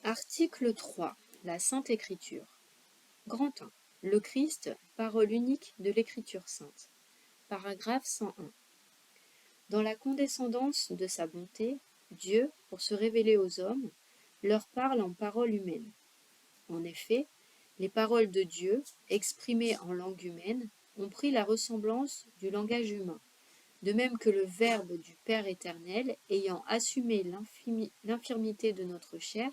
Article 3. La Sainte Écriture. Grand 1. Le Christ, parole unique de l'Écriture sainte. Paragraphe 101. Dans la condescendance de sa bonté, Dieu, pour se révéler aux hommes, leur parle en paroles humaines. En effet, les paroles de Dieu, exprimées en langue humaine, ont pris la ressemblance du langage humain, de même que le Verbe du Père éternel, ayant assumé l'infirmité de notre chair,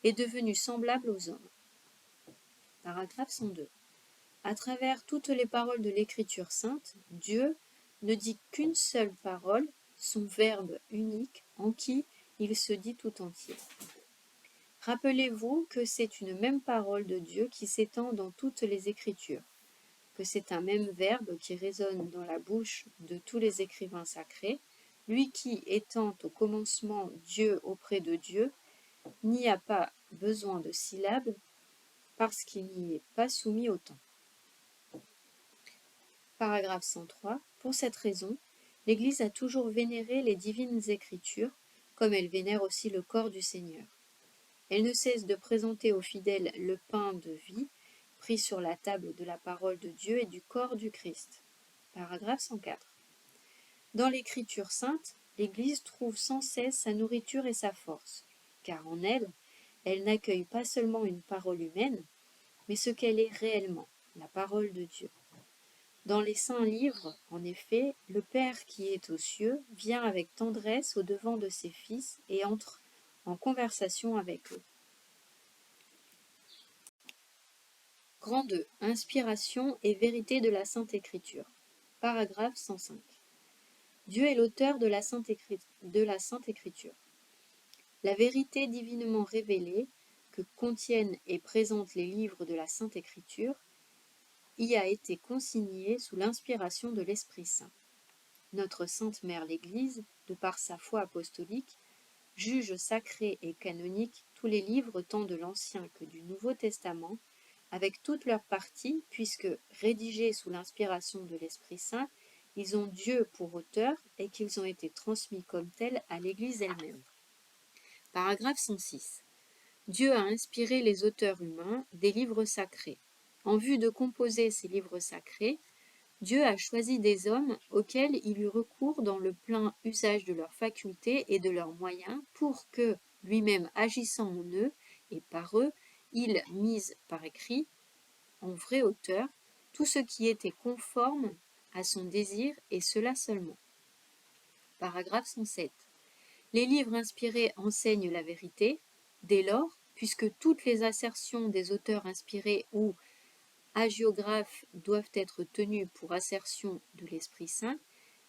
est devenu semblable aux hommes. Paragraphe 102. À travers toutes les paroles de l'Écriture sainte, Dieu ne dit qu'une seule parole, son Verbe unique, en qui il se dit tout entier. Rappelez-vous que c'est une même parole de Dieu qui s'étend dans toutes les Écritures, que c'est un même Verbe qui résonne dans la bouche de tous les écrivains sacrés, lui qui, étant au commencement Dieu auprès de Dieu, n'y a pas besoin de syllabes, parce qu'il n'y est pas soumis au temps. Paragraphe 103. Pour cette raison, l'Église a toujours vénéré les divines Écritures, comme elle vénère aussi le corps du Seigneur. Elle ne cesse de présenter aux fidèles le pain de vie, pris sur la table de la parole de Dieu et du corps du Christ. Paragraphe 104. Dans l'Écriture sainte, l'Église trouve sans cesse sa nourriture et sa force, car en elle, elle n'accueille pas seulement une parole humaine, mais ce qu'elle est réellement, la parole de Dieu. Dans les saints livres, en effet, le Père qui est aux cieux vient avec tendresse au-devant de ses fils et entre en conversation avec eux. Grand 2. Inspiration et vérité de la Sainte Écriture. Paragraphe 105. Dieu est l'auteur de la Sainte Écriture. La vérité divinement révélée, que contiennent et présentent les livres de la Sainte Écriture, y a été consignée sous l'inspiration de l'Esprit Saint. Notre Sainte Mère l'Église, de par sa foi apostolique, juge sacrés et canoniques tous les livres tant de l'Ancien que du Nouveau Testament, avec toutes leurs parties, puisque, rédigés sous l'inspiration de l'Esprit Saint, ils ont Dieu pour auteur et qu'ils ont été transmis comme tels à l'Église elle-même. Paragraphe 106. Dieu a inspiré les auteurs humains des livres sacrés. En vue de composer ces livres sacrés, Dieu a choisi des hommes auxquels il eut recours dans le plein usage de leurs facultés et de leurs moyens pour que, lui-même agissant en eux et par eux, il mise par écrit, en vrai auteur, tout ce qui était conforme à son désir et cela seulement. Paragraphe 107. Les livres inspirés enseignent la vérité. Dès lors, puisque toutes les assertions des auteurs inspirés ou hagiographes doivent être tenues pour assertion de l'Esprit Saint,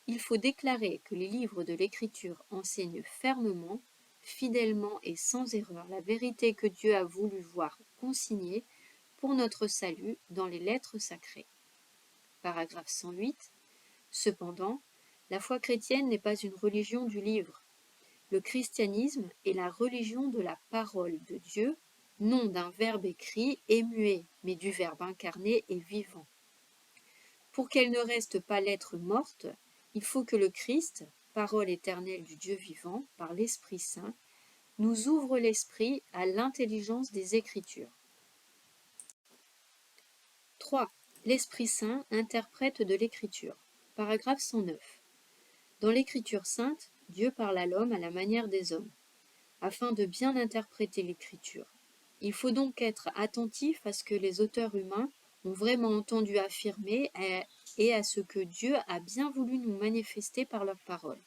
il faut déclarer que les livres de l'Écriture enseignent fermement, fidèlement et sans erreur la vérité que Dieu a voulu voir consignée pour notre salut dans les lettres sacrées. Paragraphe 108. Cependant, la foi chrétienne n'est pas une religion du livre. Le christianisme est la religion de la parole de Dieu, non d'un verbe écrit et muet, mais du verbe incarné et vivant. Pour qu'elle ne reste pas lettre morte, il faut que le Christ, parole éternelle du Dieu vivant, par l'Esprit Saint, nous ouvre l'esprit à l'intelligence des Écritures. 3. L'Esprit Saint, interprète de l'Écriture. Paragraphe 109. Dans l'Écriture sainte, Dieu parle à l'homme à la manière des hommes, afin de bien interpréter l'Écriture. Il faut donc être attentif à ce que les auteurs humains ont vraiment entendu affirmer et à ce que Dieu a bien voulu nous manifester par leurs paroles.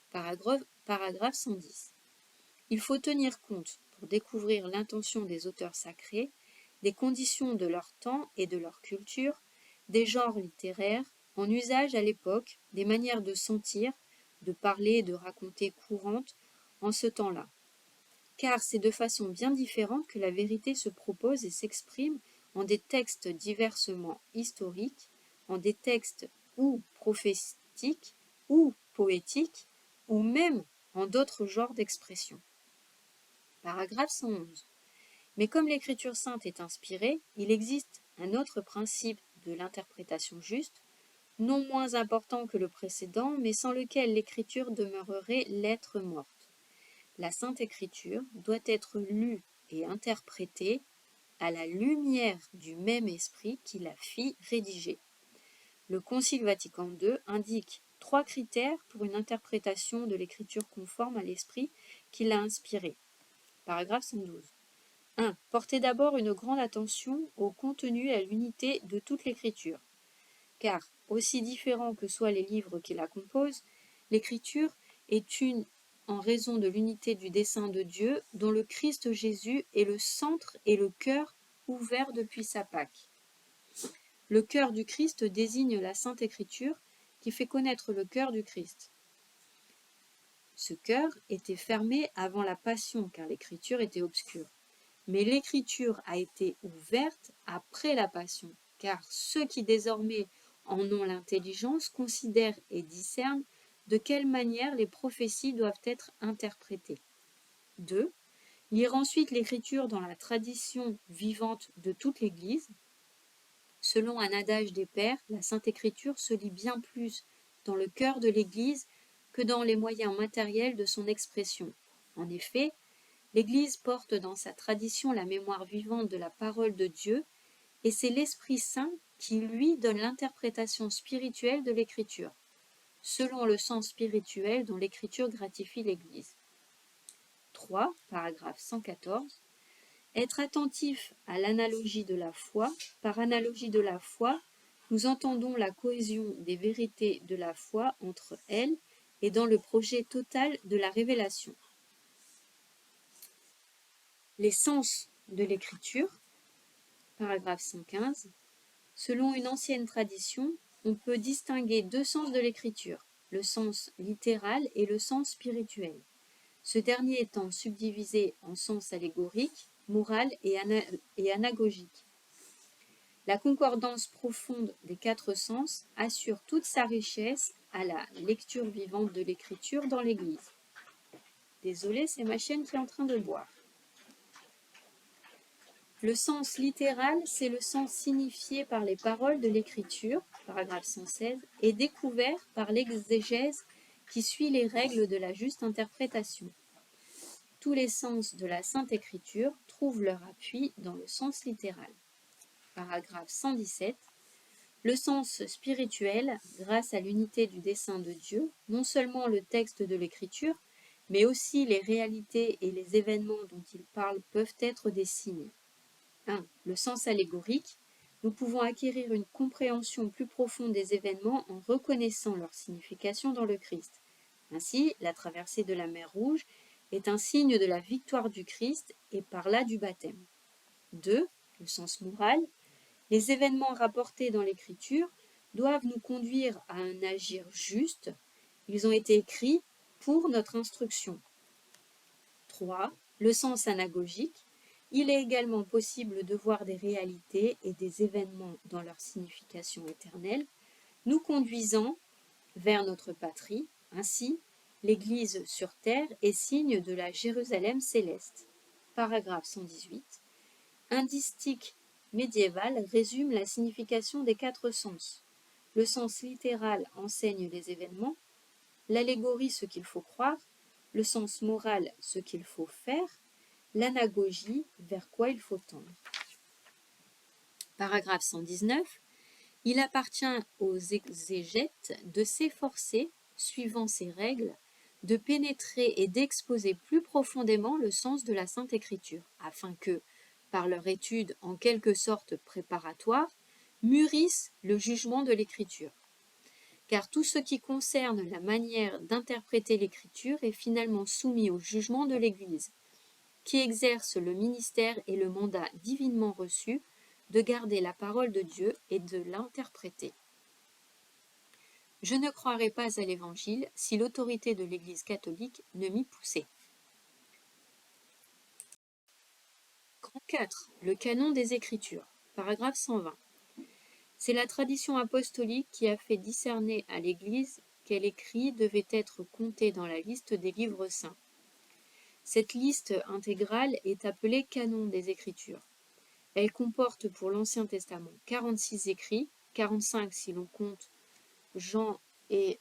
Paragraphe 110. Il faut tenir compte, pour découvrir l'intention des auteurs sacrés, des conditions de leur temps et de leur culture, des genres littéraires, en usage à l'époque, des manières de sentir, de parler et de raconter courantes en ce temps-là. Car c'est de façon bien différente que la vérité se propose et s'exprime en des textes diversement historiques, en des textes ou prophétiques, ou poétiques, ou même en d'autres genres d'expression. Paragraphe 111. Mais comme l'Écriture sainte est inspirée, il existe un autre principe de l'interprétation juste, non moins important que le précédent, mais sans lequel l'Écriture demeurerait lettre morte. La Sainte Écriture doit être lue et interprétée à la lumière du même esprit qui la fit rédiger. Le Concile Vatican II indique 3 critères pour une interprétation de l'écriture conforme à l'esprit qui l'a inspirée. Paragraphe 112. 1. Portez d'abord une grande attention au contenu et à l'unité de toute l'écriture. Car, aussi différents que soient les livres qui la composent, l'écriture est une en raison de l'unité du dessein de Dieu, dont le Christ Jésus est le centre et le cœur ouvert depuis sa Pâque. Le cœur du Christ désigne la Sainte Écriture qui fait connaître le cœur du Christ. Ce cœur était fermé avant la Passion car l'Écriture était obscure. Mais l'Écriture a été ouverte après la Passion, car ceux qui désormais en ont l'intelligence considèrent et discernent de quelle manière les prophéties doivent être interprétées. 2. Lire ensuite l'Écriture dans la tradition vivante de toute l'Église. Selon un adage des Pères, la Sainte Écriture se lit bien plus dans le cœur de l'Église que dans les moyens matériels de son expression. En effet, l'Église porte dans sa tradition la mémoire vivante de la parole de Dieu, et c'est l'Esprit Saint qui lui donne l'interprétation spirituelle de l'Écriture, selon le sens spirituel dont l'Écriture gratifie l'Église. 3. Paragraphe 114. Être attentif à l'analogie de la foi. Par analogie de la foi, nous entendons la cohésion des vérités de la foi entre elles et dans le projet total de la révélation. Les sens de l'écriture, paragraphe 115. Selon une ancienne tradition, on peut distinguer 2 sens de l'écriture, le sens littéral et le sens spirituel. Ce dernier étant subdivisé en sens allégorique, moral et anagogique. La concordance profonde des 4 sens assure toute sa richesse à la lecture vivante de l'écriture dans l'Église. Désolée, c'est ma chienne qui est en train de boire. Le sens littéral, c'est le sens signifié par les paroles de l'écriture, paragraphe 116, et découvert par l'exégèse qui suit les règles de la juste interprétation. Tous les sens de la Sainte Écriture trouvent leur appui dans le sens littéral. Paragraphe 117. Le sens spirituel, grâce à l'unité du dessein de Dieu, non seulement le texte de l'Écriture, mais aussi les réalités et les événements dont il parle peuvent être des signes. 1. Le sens allégorique. Nous pouvons acquérir une compréhension plus profonde des événements en reconnaissant leur signification dans le Christ. Ainsi, la traversée de la mer Rouge est un signe de la victoire du Christ et par là du baptême. 2. Le sens moral. Les événements rapportés dans l'Écriture doivent nous conduire à un agir juste. Ils ont été écrits pour notre instruction. 3. Le sens anagogique. Il est également possible de voir des réalités et des événements dans leur signification éternelle, nous conduisant vers notre patrie. Ainsi, l'Église sur terre est signe de la Jérusalem céleste. Paragraphe 118. Un distique médiéval résume la signification des 4 sens. Le sens littéral enseigne les événements, l'allégorie ce qu'il faut croire, le sens moral ce qu'il faut faire, l'anagogie vers quoi il faut tendre. Paragraphe 119. Il appartient aux exégètes de s'efforcer, suivant ces règles, de pénétrer et d'exposer plus profondément le sens de la Sainte Écriture, afin que, par leur étude en quelque sorte préparatoire, mûrissent le jugement de l'Écriture. Car tout ce qui concerne la manière d'interpréter l'Écriture est finalement soumis au jugement de l'Église, qui exerce le ministère et le mandat divinement reçu de garder la parole de Dieu et de l'interpréter. Je ne croirais pas à l'Évangile si l'autorité de l'Église catholique ne m'y poussait. Grand 4. Le canon des Écritures. Paragraphe 120. C'est la tradition apostolique qui a fait discerner à l'Église quel écrit devait être compté dans la liste des livres saints. Cette liste intégrale est appelée canon des Écritures. Elle comporte pour l'Ancien Testament 46 écrits, 45 si l'on compte Jean et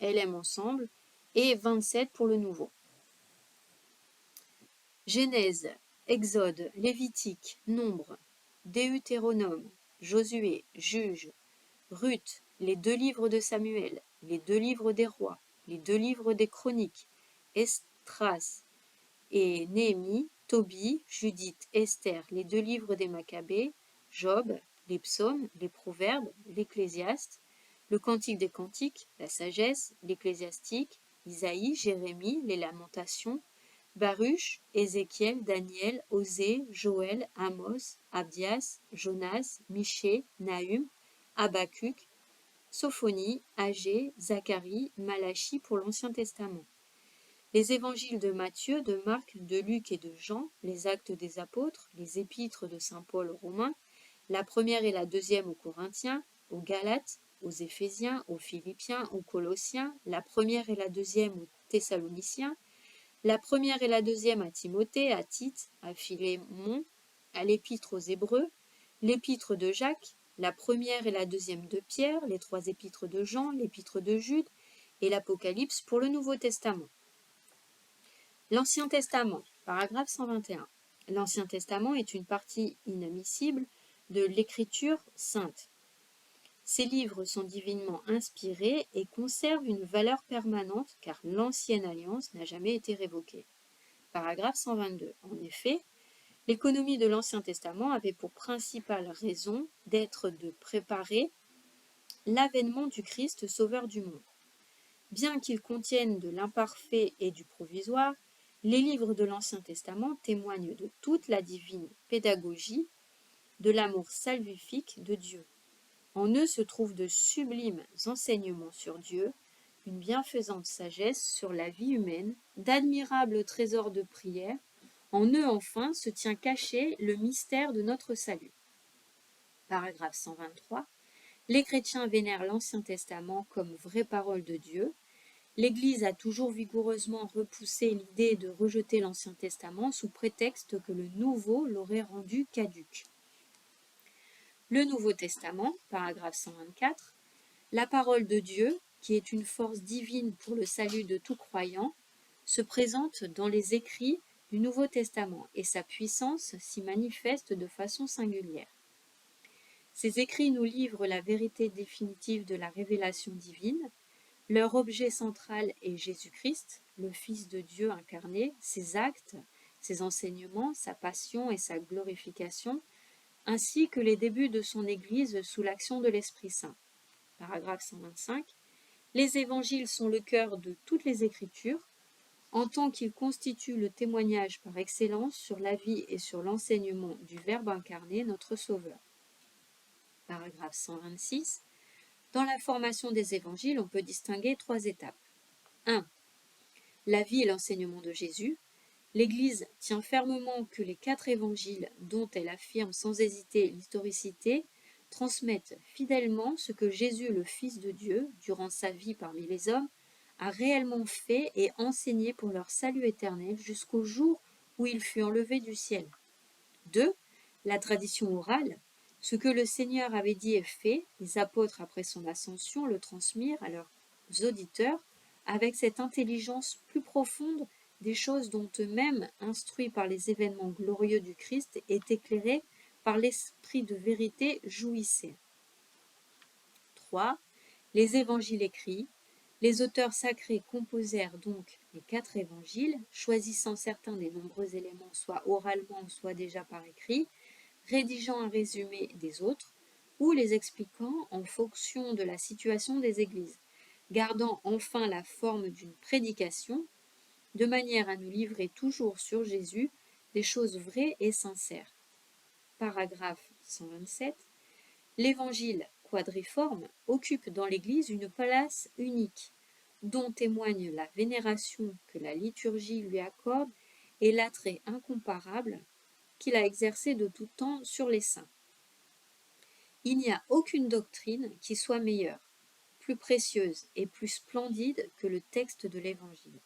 LM ensemble, et 27 pour le Nouveau. Genèse, Exode, Lévitique, Nombre, Deutéronome, Josué, Juge, Ruth, les 2 livres de Samuel, les 2 livres des rois, les 2 livres des chroniques, Esdras et Néhémie, Tobie, Judith, Esther, les 2 livres des Maccabées, Job, les psaumes, les proverbes, l'Ecclésiaste, le Cantique des Cantiques, la sagesse, l'Ecclésiastique, Isaïe, Jérémie, les Lamentations, Baruch, Ézéchiel, Daniel, Osée, Joël, Amos, Abdias, Jonas, Michée, Nahum, Habacuc, Sophonie, Agée, Zacharie, Malachie pour l'Ancien Testament. Les évangiles de Matthieu, de Marc, de Luc et de Jean, les actes des apôtres, les épîtres de saint Paul aux Romains, la première et la deuxième aux Corinthiens, aux Galates, aux Éphésiens, aux Philippiens, aux Colossiens, la première et la deuxième aux Thessaloniciens, la première et la deuxième à Timothée, à Tite, à Philémon, à l'épître aux Hébreux, l'épître de Jacques, la première et la deuxième de Pierre, les 3 épîtres de Jean, l'épître de Jude et l'Apocalypse pour le Nouveau Testament. L'Ancien Testament, paragraphe 121. L'Ancien Testament est une partie inadmissible de l'Écriture sainte. Ces livres sont divinement inspirés et conservent une valeur permanente car l'Ancienne Alliance n'a jamais été révoquée. Paragraphe 122. En effet, l'économie de l'Ancien Testament avait pour principale raison d'être de préparer l'avènement du Christ sauveur du monde. Bien qu'ils contiennent de l'imparfait et du provisoire, les livres de l'Ancien Testament témoignent de toute la divine pédagogie, de l'amour salvifique de Dieu. En eux se trouvent de sublimes enseignements sur Dieu, une bienfaisante sagesse sur la vie humaine, d'admirables trésors de prière. En eux enfin se tient caché le mystère de notre salut. Paragraphe 123. Les chrétiens vénèrent l'Ancien Testament comme vraie parole de Dieu. L'Église a toujours vigoureusement repoussé l'idée de rejeter l'Ancien Testament sous prétexte que le Nouveau l'aurait rendu caduc. Le Nouveau Testament, paragraphe 124, la parole de Dieu, qui est une force divine pour le salut de tout croyant, se présente dans les écrits du Nouveau Testament et sa puissance s'y manifeste de façon singulière. Ces écrits nous livrent la vérité définitive de la révélation divine. Leur objet central est Jésus-Christ, le Fils de Dieu incarné, ses actes, ses enseignements, sa passion et sa glorification, ainsi que les débuts de son Église sous l'action de l'Esprit Saint. Paragraphe 125. Les évangiles sont le cœur de toutes les Écritures, en tant qu'ils constituent le témoignage par excellence sur la vie et sur l'enseignement du Verbe incarné, notre Sauveur. Paragraphe 126. Dans la formation des évangiles, on peut distinguer 3 étapes. 1. La vie et l'enseignement de Jésus. L'Église tient fermement que les 4 évangiles, dont elle affirme sans hésiter l'historicité, transmettent fidèlement ce que Jésus, le Fils de Dieu, durant sa vie parmi les hommes, a réellement fait et enseigné pour leur salut éternel jusqu'au jour où il fut enlevé du ciel. 2. La tradition orale. Ce que le Seigneur avait dit et fait, les apôtres après son ascension le transmirent à leurs auditeurs avec cette intelligence plus profonde des choses dont eux-mêmes, instruits par les événements glorieux du Christ et éclairés par l'esprit de vérité, jouissaient. 3. Les évangiles écrits. Les auteurs sacrés composèrent donc les 4 évangiles, choisissant certains des nombreux éléments soit oralement, soit déjà par écrit, rédigeant un résumé des autres, ou les expliquant en fonction de la situation des églises, gardant enfin la forme d'une prédication, de manière à nous livrer toujours sur Jésus des choses vraies et sincères. Paragraphe 127. L'évangile quadriforme occupe dans l'Église une place unique, dont témoigne la vénération que la liturgie lui accorde et l'attrait incomparable qu'il a exercé de tout temps sur les saints. Il n'y a aucune doctrine qui soit meilleure, plus précieuse et plus splendide que le texte de l'Évangile.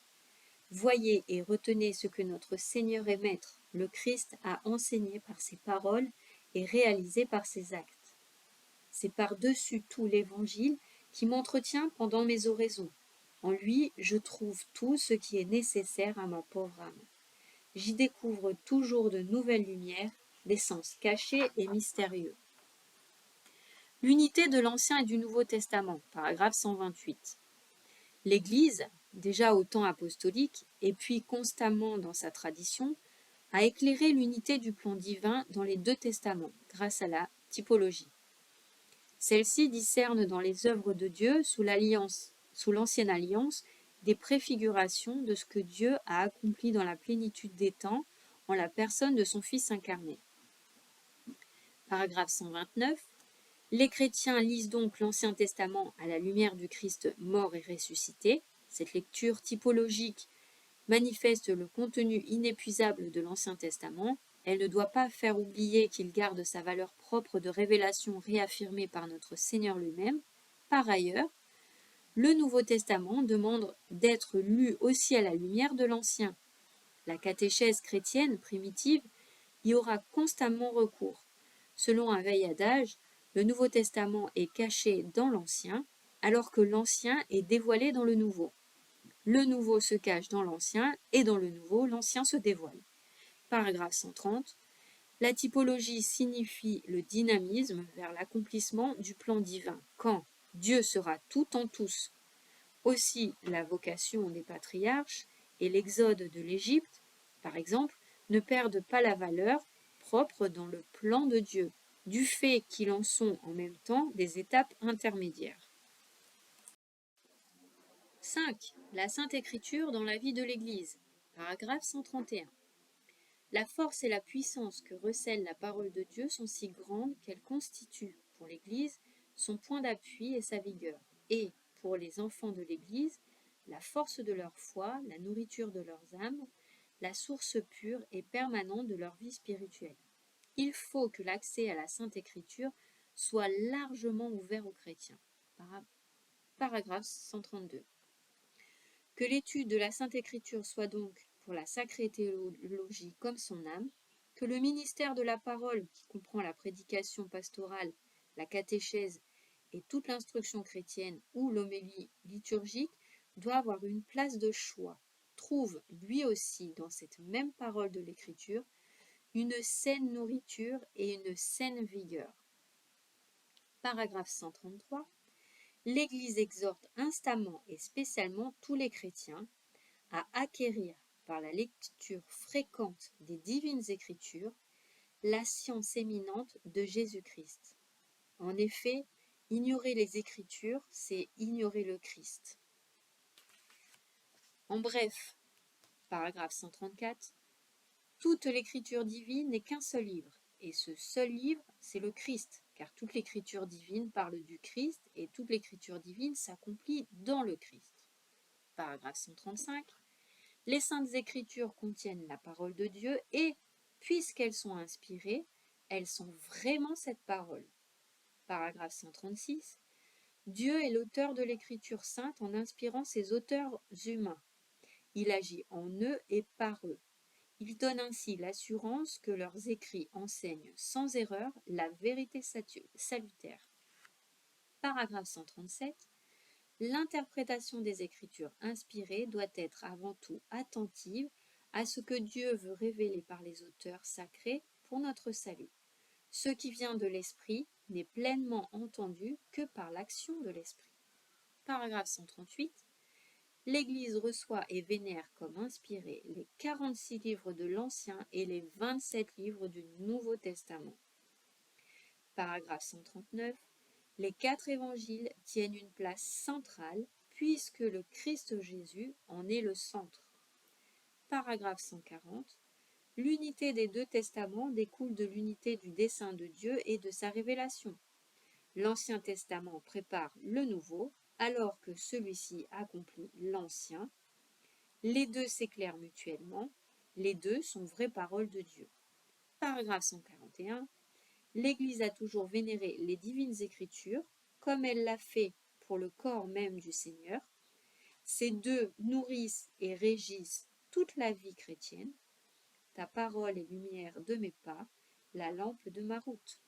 Voyez et retenez ce que notre Seigneur et Maître, le Christ, a enseigné par ses paroles et réalisé par ses actes. C'est par-dessus tout l'Évangile qui m'entretient pendant mes oraisons. En lui, je trouve tout ce qui est nécessaire à ma pauvre âme. j'y découvre toujours de nouvelles lumières, des sens cachés et mystérieux. L'unité de l'Ancien et du Nouveau Testament, paragraphe 128. L'Église, déjà au temps apostolique, et puis constamment dans sa tradition, a éclairé l'unité du plan divin dans les deux testaments, grâce à la typologie. Celle-ci discerne dans les œuvres de Dieu sous l'Ancienne Alliance des préfigurations de ce que Dieu a accompli dans la plénitude des temps en la personne de son Fils incarné. Paragraphe 129. Les chrétiens lisent donc l'Ancien Testament à la lumière du Christ mort et ressuscité. Cette lecture typologique manifeste le contenu inépuisable de l'Ancien Testament. Elle ne doit pas faire oublier qu'il garde sa valeur propre de révélation réaffirmée par notre Seigneur lui-même. Par ailleurs, le Nouveau Testament demande d'être lu aussi à la lumière de l'Ancien. La catéchèse chrétienne primitive y aura constamment recours. Selon un vieil adage, le Nouveau Testament est caché dans l'Ancien, alors que l'Ancien est dévoilé dans le Nouveau. Le Nouveau se cache dans l'Ancien, et dans le Nouveau, l'Ancien se dévoile. Paragraphe 130. La typologie signifie le dynamisme vers l'accomplissement du plan divin, quand Dieu sera tout en tous. Aussi, la vocation des patriarches et l'exode de l'Égypte, par exemple, ne perdent pas la valeur propre dans le plan de Dieu, du fait qu'ils en sont en même temps des étapes intermédiaires. 5. La Sainte Écriture dans la vie de l'Église. Paragraphe 131. La force et la puissance que recèle la parole de Dieu sont si grandes qu'elles constituent, pour l'Église, son point d'appui et sa vigueur, et, pour les enfants de l'Église, la force de leur foi, la nourriture de leurs âmes, la source pure et permanente de leur vie spirituelle. Il faut que l'accès à la Sainte Écriture soit largement ouvert aux chrétiens. Paragraphe 132. Que l'étude de la Sainte Écriture soit donc pour la sacrée théologie comme son âme, que le ministère de la parole, qui comprend la prédication pastorale, la catéchèse et toute l'instruction chrétienne ou l'homélie liturgique, doit avoir une place de choix, trouve lui aussi dans cette même parole de l'Écriture une saine nourriture et une saine vigueur. Paragraphe 133. L'Église exhorte instamment et spécialement tous les chrétiens à acquérir par la lecture fréquente des divines écritures la science éminente de Jésus-Christ. En effet, ignorer les écritures, c'est ignorer le Christ. En bref, paragraphe 134, toute l'écriture divine n'est qu'un seul livre, et ce seul livre, c'est le Christ, car toute l'écriture divine parle du Christ, et toute l'écriture divine s'accomplit dans le Christ. Paragraphe 135. Les saintes écritures contiennent la parole de Dieu et, puisqu'elles sont inspirées, elles sont vraiment cette parole. Paragraphe 136. Dieu est l'auteur de l'écriture sainte en inspirant ses auteurs humains. Il agit en eux et par eux. Il donne ainsi l'assurance que leurs écrits enseignent sans erreur la vérité salutaire. Paragraphe 137. L'interprétation des Écritures inspirées doit être avant tout attentive à ce que Dieu veut révéler par les auteurs sacrés pour notre salut. Ce qui vient de l'Esprit n'est pleinement entendu que par l'action de l'Esprit. Paragraphe 138. L'Église reçoit et vénère comme inspirés les 46 livres de l'Ancien et les 27 livres du Nouveau Testament. Paragraphe 139. Les 4 évangiles tiennent une place centrale puisque le Christ Jésus en est le centre. Paragraphe 140. L'unité des deux testaments découle de l'unité du dessein de Dieu et de sa révélation. L'Ancien Testament prépare le Nouveau, alors que celui-ci accomplit l'Ancien. Les deux s'éclairent mutuellement, les deux sont vraies paroles de Dieu. Paragraphe 141. L'Église a toujours vénéré les divines écritures, comme elle l'a fait pour le corps même du Seigneur. Ces deux nourrissent et régissent toute la vie chrétienne. Ta parole est lumière de mes pas, la lampe de ma route.